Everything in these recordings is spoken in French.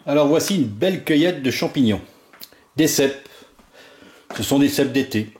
Alors voici une belle cueillette de champignons. Des cèpes. Ce sont des cèpes d'été.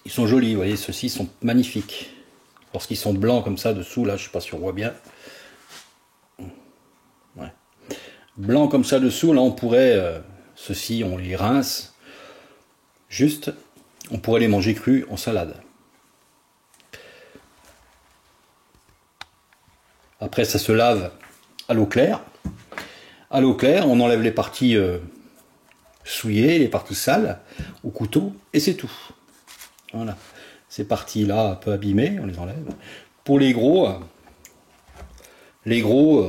Ils sont jolis, vous voyez, ceux-ci sont magnifiques. Lorsqu'ils sont blancs comme ça dessous, là, je ne sais pas si on voit bien. Ouais. Blanc comme ça dessous, là on pourrait, ceux-ci on les rince. Juste, on pourrait les manger crus en salade. Après ça se lave à l'eau claire. À l'eau claire, on enlève les parties souillées, les parties sales au couteau et c'est tout. Voilà. Ces parties-là un peu abîmées, on les enlève. Pour les gros,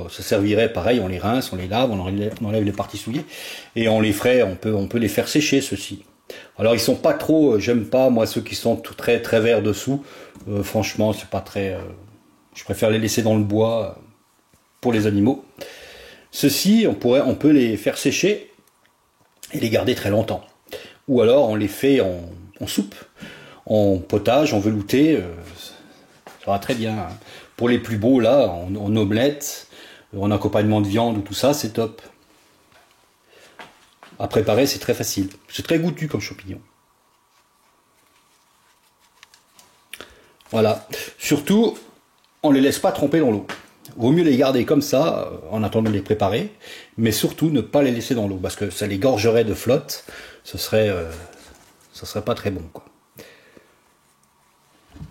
ça servirait pareil, on les rince, on les lave, on enlève les parties souillées et on les ferait, on peut les faire sécher ceux-ci. Alors ils sont pas trop, j'aime pas moi ceux qui sont tout très verts dessous. Franchement, c'est pas très. Je préfère les laisser dans le bois pour les animaux. Ceux-ci, on peut les faire sécher et les garder très longtemps. Ou alors on les fait en soupe, en potage, en velouté. Ça va très bien. Pour les plus beaux là, en omelette, en accompagnement de viande ou tout ça, c'est top. À préparer, c'est très facile. C'est très goûtu comme champignon. Voilà. Surtout, on ne les laisse pas tremper dans l'eau. Vaut mieux les garder comme ça, en attendant de les préparer, mais surtout ne pas les laisser dans l'eau, parce que ça les gorgerait de flotte, ça serait pas très bon, quoi.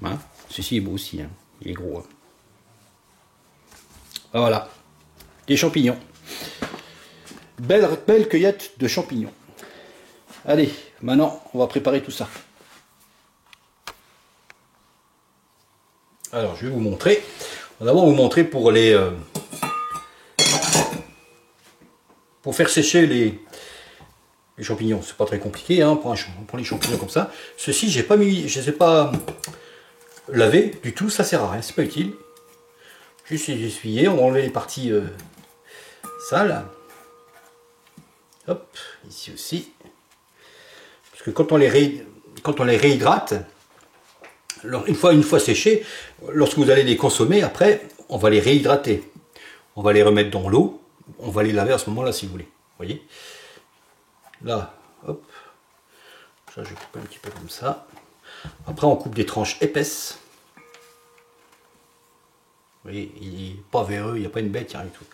Hein, celui-ci est beau aussi, hein. Il est gros. Hein. Voilà, des champignons. Belle cueillette de champignons. Allez, maintenant, on va préparer tout ça. Alors, je vais vous montrer. On va d'abord vous montrer pour faire sécher les champignons. C'est pas très compliqué, hein. On prend les champignons comme ça. Ceux-ci, je les ai pas lavés du tout, ça sert à rien, c'est pas utile. Juste les essuyer, on va enlever les parties sales. Hop, ici aussi. Parce que quand on les réhydrate, alors une fois séchés, lorsque vous allez les consommer, après, on va les réhydrater. On va les remettre dans l'eau, on va les laver à ce moment-là si vous voulez. Vous voyez? Là, hop. Ça, je coupe un petit peu comme ça. Après, on coupe des tranches épaisses. Vous voyez, il n'est pas véreux, il n'y a pas une bête, il n'y a rien du tout.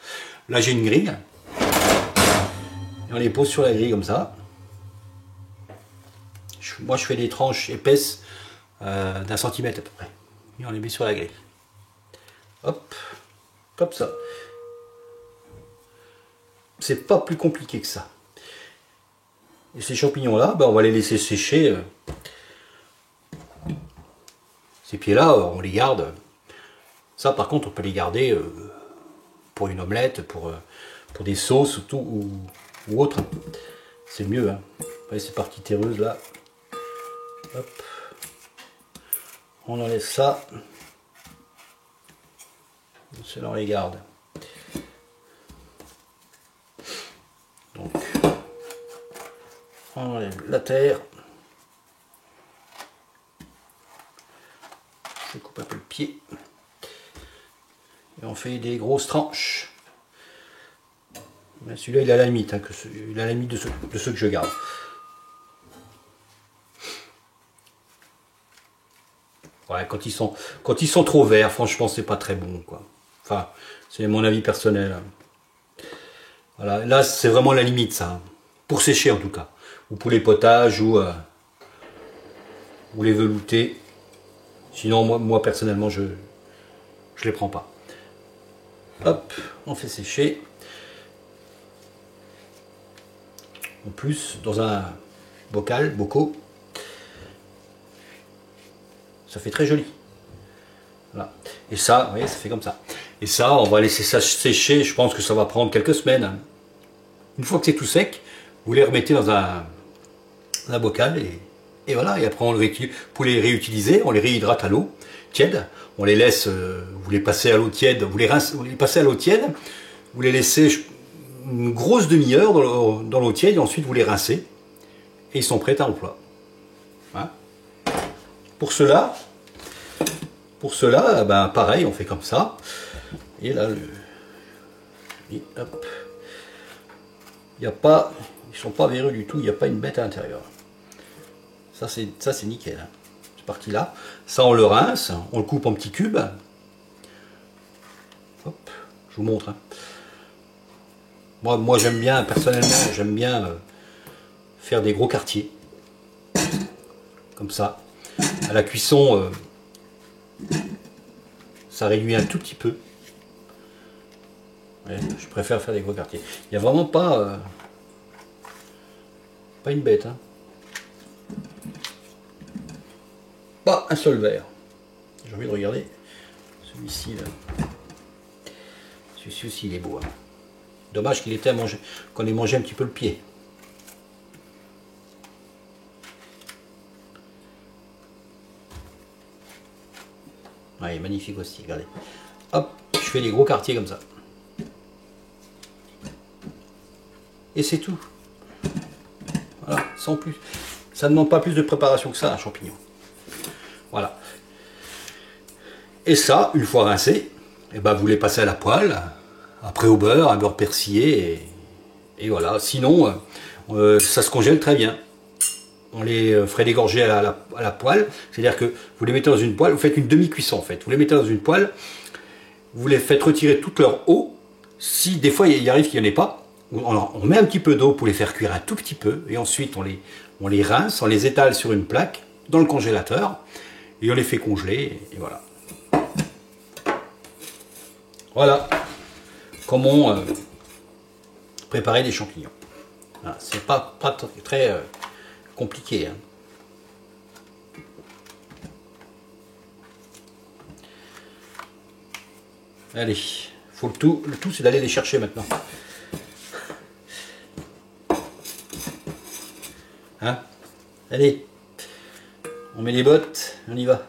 Là, j'ai une grille. Et on les pose sur la grille comme ça. Moi, je fais des tranches épaisses d'1 centimètre à peu près. Et on les met sur la grille. Hop, comme ça. C'est pas plus compliqué que ça. Et ces champignons-là, ben, on va les laisser sécher. Ces pieds-là, on les garde. Ça, par contre, on peut les garder pour une omelette, pour des sauces ou autre. C'est mieux. Hein. Voyez ces parties terreuses là. Hop. On enlève ça. Cela, on les garde. Donc, on enlève la terre. Je coupe un peu le pied. Et on fait des grosses tranches. Celui-là, il a la limite, hein, il a la limite de ceux que je garde. Ouais, quand ils sont trop verts, franchement, c'est pas très bon, quoi. Enfin, c'est mon avis personnel. Voilà, là, c'est vraiment la limite, ça. Pour sécher, en tout cas. Ou pour les potages, ou les veloutés. Sinon, moi personnellement, je les prends pas. Hop, on fait sécher. En plus, dans un bocaux. Ça fait très joli. Voilà. Et ça, vous voyez, ça fait comme ça. Et ça, on va laisser ça sécher. Je pense que ça va prendre quelques semaines. Une fois que c'est tout sec, vous les remettez dans un bocal et voilà. Et après, pour les réutiliser, on les réhydrate à l'eau tiède. On les laisse, vous les passez à l'eau tiède, vous les passez à l'eau tiède, vous les laissez une grosse demi-heure dans l'eau tiède et ensuite vous les rincez et ils sont prêts à l'emploi. Hein? Pour pour cela, ben, pareil, on fait comme ça. Et là, et hop. Il n'y a pas, ils sont pas véreux du tout, il n'y a pas une bête à l'intérieur. Ça c'est nickel. Hein. C'est parti là. Ça on le rince, on le coupe en petits cubes. Hop, je vous montre. Hein. Moi j'aime bien, personnellement, j'aime bien faire des gros quartiers. Comme ça. À la cuisson, ça réduit un tout petit peu. Ouais, je préfère faire des gros quartiers. Il n'y a vraiment pas une bête. Hein. Pas un seul verre. J'ai envie de regarder celui-ci là. Celui-ci aussi il est beau. Hein. Dommage qu'il était à manger, qu'on ait mangé un petit peu le pied. Ouais, il est magnifique aussi, regardez. Hop, je fais des gros quartiers comme ça. Et c'est tout. Voilà, sans plus. Ça ne demande pas plus de préparation que ça, un champignon. Voilà. Et ça, une fois rincé, et ben vous les passez à la poêle, après au beurre, un beurre persillé, et voilà. Sinon, ça se congèle très bien. On les ferait dégorger à la poêle, c'est-à-dire que vous les mettez dans une poêle, vous faites une demi-cuisson en fait. Vous les mettez dans une poêle, vous les faites retirer toute leur eau. Si des fois il arrive qu'il n'y en ait pas, on met un petit peu d'eau pour les faire cuire un tout petit peu, et ensuite on les rince, on les étale sur une plaque dans le congélateur, et on les fait congeler, et voilà. Voilà comment préparer des champignons. Voilà, c'est pas très compliqué. Hein. Allez, le tout c'est d'aller les chercher maintenant. Hein? Allez, on met les bottes, on y va.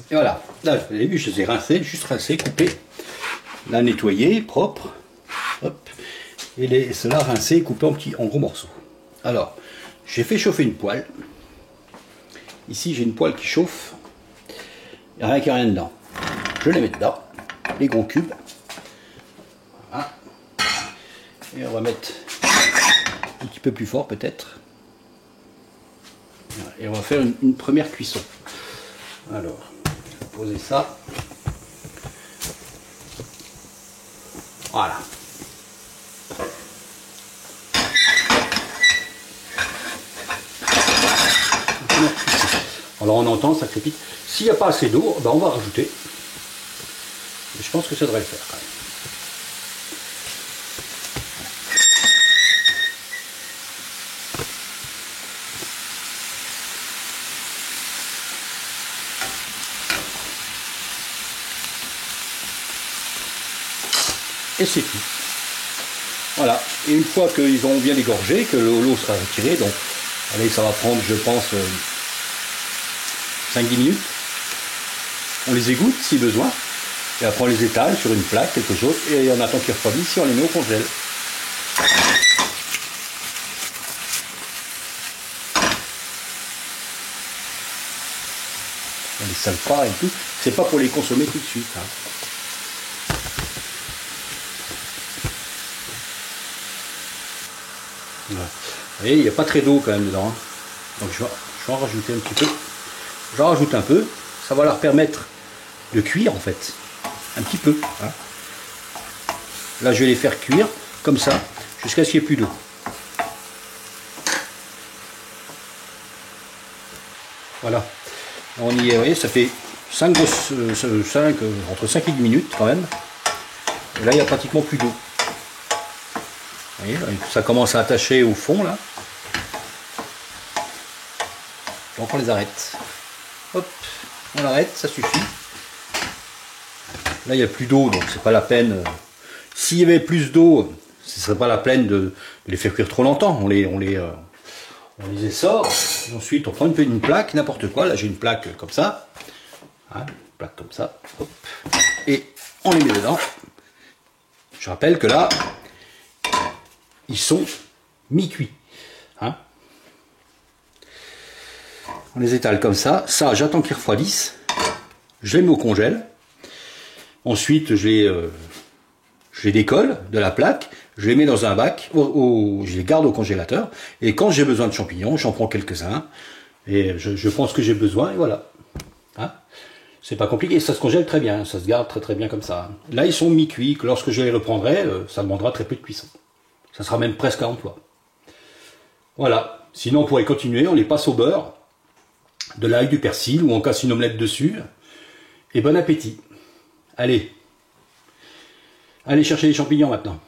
Et voilà, là vous avez vu, je les ai rincés, juste rincés, coupés, là nettoyés, propres, hop, et cela rincés, coupés en gros morceaux. Alors, j'ai fait chauffer une poêle. Ici j'ai une poêle qui chauffe, il n'y a rien dedans. Je les mets dedans, les gros cubes. Voilà. Et on va mettre un petit peu plus fort peut-être. Et on va faire une première cuisson. Alors, je vais poser ça. Voilà. Alors on entend, ça crépite. S'il n'y a pas assez d'eau, ben on va rajouter. Mais je pense que ça devrait le faire quand même. Et c'est tout. Voilà. Et une fois qu'ils ont bien dégorgé, que l'eau sera retirée, donc allez, ça va prendre, je pense, 5-10 minutes. On les égoutte si besoin. Et après on les étale sur une plaque, quelque chose, et on attend qu'ils refroidissent, si on les met au congèle. On les sale pas et tout. C'est pas pour les consommer tout de suite. Hein. Voilà. Vous voyez, il n'y a pas très d'eau quand même dedans. Hein. Donc je vais en rajouter un petit peu. J'en rajoute un peu. Ça va leur permettre de cuire en fait. Un petit peu. Hein. Là je vais les faire cuire comme ça jusqu'à ce qu'il n'y ait plus d'eau. Voilà. On y est, vous voyez, ça fait entre 5 et 10 minutes quand même. Et là il n'y a pratiquement plus d'eau. Vous voyez, ça commence à attacher au fond là. Donc on les arrête. Hop, on arrête, ça suffit. Là il n'y a plus d'eau, donc c'est pas la peine. S'il y avait plus d'eau, ce serait pas la peine de les faire cuire trop longtemps. On les essore. Et ensuite on prend une plaque, n'importe quoi. Là j'ai une plaque comme ça. Hein, une plaque comme ça. Hop, et on les met dedans. Je rappelle que là, ils sont mi-cuits. Hein, on les étale comme ça. Ça, j'attends qu'ils refroidissent. Je les mets au congèle. Ensuite, je les décolle de la plaque. Je les mets dans un bac. Je les garde au congélateur. Et quand j'ai besoin de champignons, j'en prends quelques-uns. Et je prends ce que j'ai besoin. Et voilà. Hein, c'est pas compliqué. Ça se congèle très bien. Ça se garde très très bien comme ça. Là, ils sont mi-cuits. Lorsque je les reprendrai, ça demandera très peu de cuisson. Ça sera même presque à emploi. Voilà. Sinon, on pourrait continuer. On les passe au beurre, de l'ail, du persil, ou on casse une omelette dessus. Et bon appétit. Allez. Allez chercher les champignons maintenant.